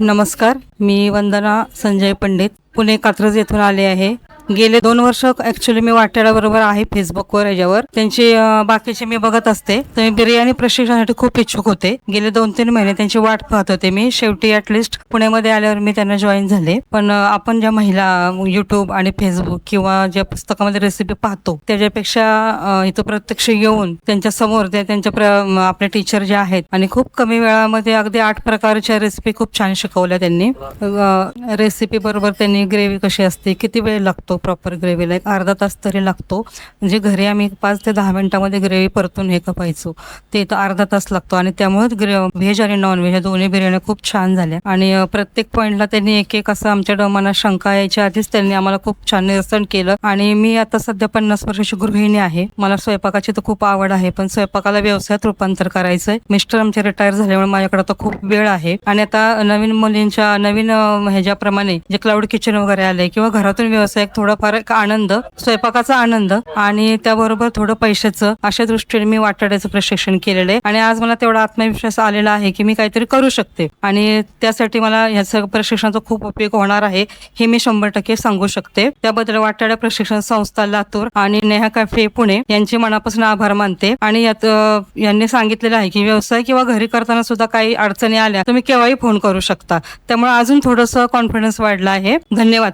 नमस्कार, मी वंदना संजय पंडित पुणे कात्रज येथून आले आहे. गेले 2 वर्ष ॲक्च्युली मी वाटेडाबरोबर आहे फेसबुकवर. याच्यावर त्यांची बाकीचे मी बघत असते. तर मी बिर्याणी प्रशिक्षणासाठी खूप इच्छुक होते. गेले 2-3 महिने त्यांची वाट पाहत होते मी. शेवटी ॲटलिस्ट पुण्यामध्ये आल्यावर मी त्यांना जॉईन झाले. पण आपण ज्या महिला यूट्यूब आणि फेसबुक किंवा ज्या पुस्तकामध्ये रेसिपी पाहतो त्याच्यापेक्षा इथं प्रत्यक्ष येऊन त्यांच्या समोर त्यांच्या आपले टीचर जे आहेत आणि खूप कमी वेळामध्ये अगदी 8 प्रकारच्या रेसिपी खूप छान शिकवल्या त्यांनी. रेसिपी बरोबर त्यांनी ग्रेव्ही कशी असते, किती वेळ लागतो प्रॉपर ग्रेव्हीला, एक अर्धा तास तरी लागतो. म्हणजे घरी आम्ही 5 ते 10 मिनिटांमध्ये ग्रेव्ही परतून हे कापायचो, ते तर अर्धा तास लागतो. आणि त्यामुळे व्हेज आणि नॉन व्हेज या दोन्ही बिर्याण्या खूप छान झाल्या. आणि प्रत्येक पॉईंटला त्यांनी एक असं आमच्या मनात शंका यायच्या आधीच त्यांनी आम्हाला खूप छान निरसन केलं. आणि मी आता सध्या 50 वर्षाची गृहिणी आहे. मला स्वयंपाकाची तर खूप आवड आहे, पण स्वयंपाकाला व्यवसायात रूपांतर करायचंय. मिस्टर आमचे रिटायर झाल्यामुळे माझ्याकडे आता खूप वेळ आहे. आणि आता नवीन मुलींच्या नवीन ह्याच्याप्रमाणे जे क्लाउड किचन वगैरे आले किंवा घरातून व्यवसाय थोडाफार एक आनंद, स्वयंपाकाचा आनंद आणि त्याबरोबर थोडं पैशाचं, अशा दृष्टीने मी वाटाड्याचं प्रशिक्षण केलेलं आहे. आणि आज मला तेवढा आत्मविश्वास आलेला आहे की मी काहीतरी करू शकते आणि त्यासाठी मला ह्याचं प्रशिक्षणाचा खूप उपयोग होणार आहे हे मी 100% सांगू शकते. त्याबद्दल वाटाड्या प्रशिक्षण संस्था लातूर आणि नेहा कॅफे पुणे यांचे मनापासून आभार मानते. आणि यात यांनी सांगितलेलं आहे की व्यवसाय किंवा घरी करताना सुद्धा काही अडचणी आल्या तुम्ही केव्हाही फोन करू शकता. त्यामुळे अजून थोडंसं कॉन्फिडन्स वाढला आहे. धन्यवाद.